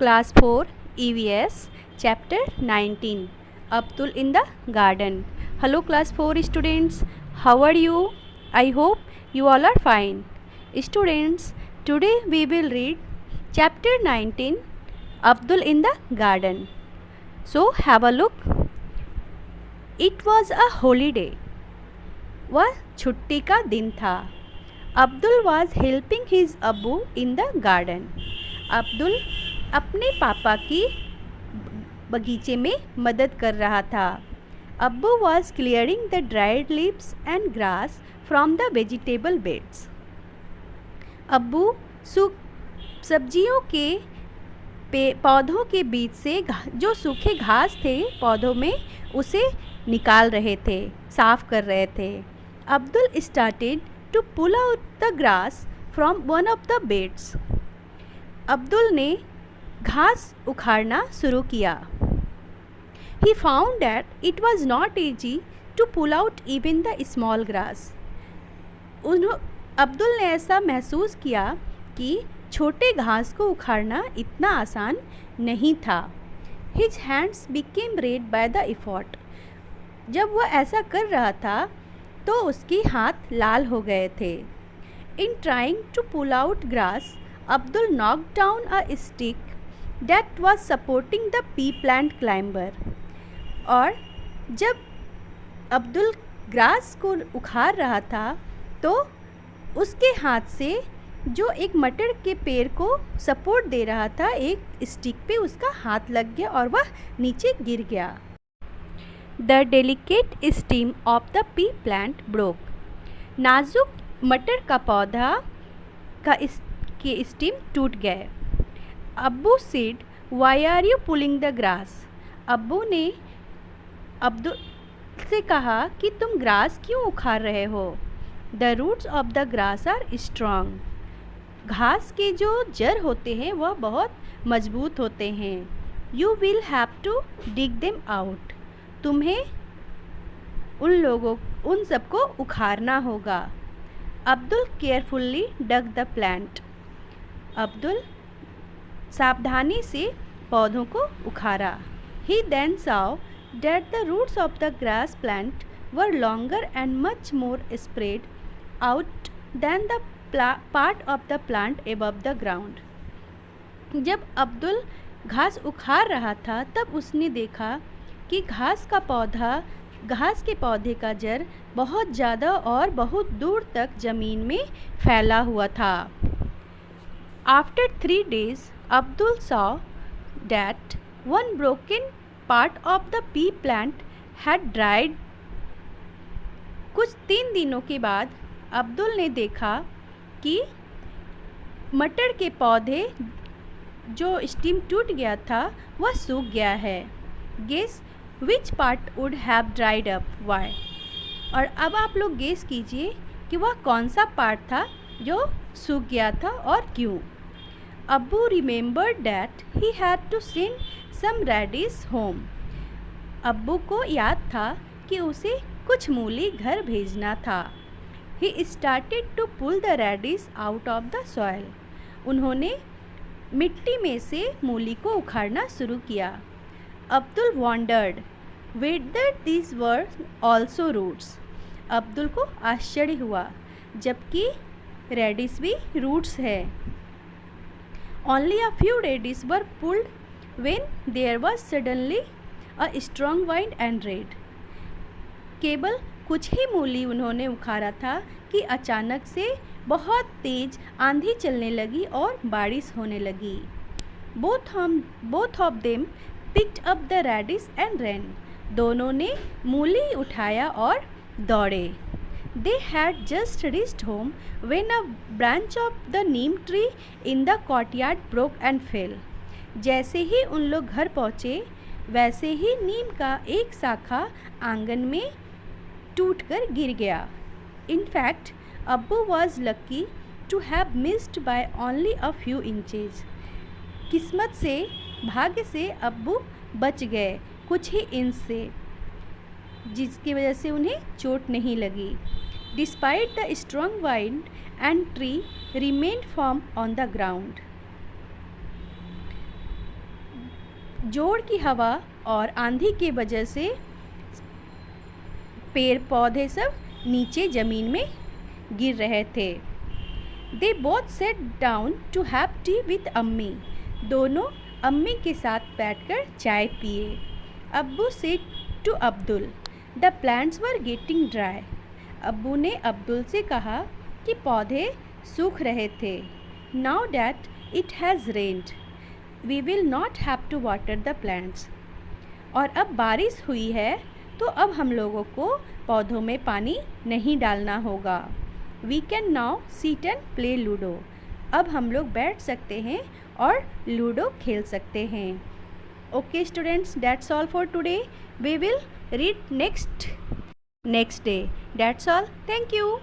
Class 4 EVS Chapter 19 Abdul in the Garden. Hello Class 4 students, how are you? I hope you all are fine. Students, today we will read Chapter 19 Abdul in the Garden. So have a look. It was a holiday. वह छुट्टी का दिन था. Abdul was helping his अब्बू in the garden. Abdul अपने पापा की बगीचे में मदद कर रहा था. अब्बू was clearing the dried leaves and grass from the vegetable beds. अब्बू सब्जियों के पौधों के बीच से जो सूखे घास थे पौधों में उसे निकाल रहे थे, साफ कर रहे थे. Abdul started to pull out the grass from one of the beds. Abdul ने घास उखाड़ना शुरू किया. He found that it was not easy to pull out even the small grass. Abdul ने ऐसा महसूस किया कि छोटे घास को उखाड़ना इतना आसान नहीं था. His hands became red by the effort. जब वह ऐसा कर रहा था तो उसके हाथ लाल हो गए थे. In trying to pull out grass Abdul knock down a stick that was supporting the pea plant climber. और जब अब्दुल ग्रास को उखाड़ रहा था तो उसके हाथ से जो एक मटर के पेड़ को सपोर्ट दे रहा था एक स्टिक पे उसका हाथ लग गया और वह नीचे गिर गया. The delicate steam of the pea plant broke. नाजुक मटर का पौधा का के स्टीम टूट गए. Abbu said why are you pulling the grass. Abbu ने अब्दुल से कहा कि तुम ग्रास क्यों उखाड़ रहे हो. The roots of the grass are strong. घास के जो जड़ होते हैं वह बहुत मजबूत होते हैं. You will have to dig them out. तुम्हें उन सबको उखाड़ना होगा. Abdul carefully dug the plant. Abdul सावधानी से पौधों को उखाड़ा. He then saw that the roots of the grass plant were longer and much more spread out than the part of the plant above the ground. जब अब्दुल घास उखाड़ रहा था तब उसने देखा कि घास के पौधे का जड़ बहुत ज़्यादा और बहुत दूर तक ज़मीन में फैला हुआ था. After 3 days Abdul saw that one broken part of the pea plant had dried. कुछ 3 दिनों के बाद अब्दुल ने देखा कि मटर के पौधे जो स्टीम टूट गया था वह सूख गया है. Guess which part would have dried up why. और अब आप लोग गेस कीजिए कि वह कौन सा पार्ट था जो सूख गया था और क्यों. Abbu remembered that he had to send some radish home. Abbu को याद था कि उसे कुछ मूली घर भेजना था. He started to pull the radish out of the soil. उन्होंने मिट्टी में से मूली को उखाड़ना शुरू किया. Abdul wondered whether these were also roots. Abdul को आश्चर्य हुआ जबकि रेडिश भी रूट्स है. Only a few radish were pulled when there was suddenly a strong wind and rain. केवल कुछ ही मूली उन्होंने उखाड़ा था कि अचानक से बहुत तेज आंधी चलने लगी और बारिश होने लगी. Both of them picked up the radish and ran. दोनों ने मूली उठाया और दौड़े. They had just reached home when a branch of the neem tree in the courtyard broke and fell. जैसे ही उन लोग घर पहुँचे वैसे ही नीम का एक शाखा आंगन में टूटकर गिर गया. In fact, Abbu was lucky to have missed by only a few inches. किस्मत से भाग्य से अब्बू बच गए कुछ ही इंच से जिसकी वजह से उन्हें चोट नहीं लगी. Despite the strong wind and tree remained firm on the ground. जोर की हवा और आंधी की वजह से पेड़ पौधे सब नीचे ज़मीन में गिर रहे थे। They both sat down to have tea with Ammi. दोनों अम्मी के साथ बैठकर चाय पिए। Abbu said to Abdul, the plants were getting dry. Abbu ने अब्दुल से कहा कि पौधे सूख रहे थे। Now that it has rained, we will not have to water the plants. और अब बारिश हुई है तो अब हम लोगों को पौधों में पानी नहीं डालना होगा। We can now sit and play ludo. अब हम लोग बैठ सकते हैं और लूडो खेल सकते हैं। Okay students, that's all for today. We will read next day. That's all. Thank you.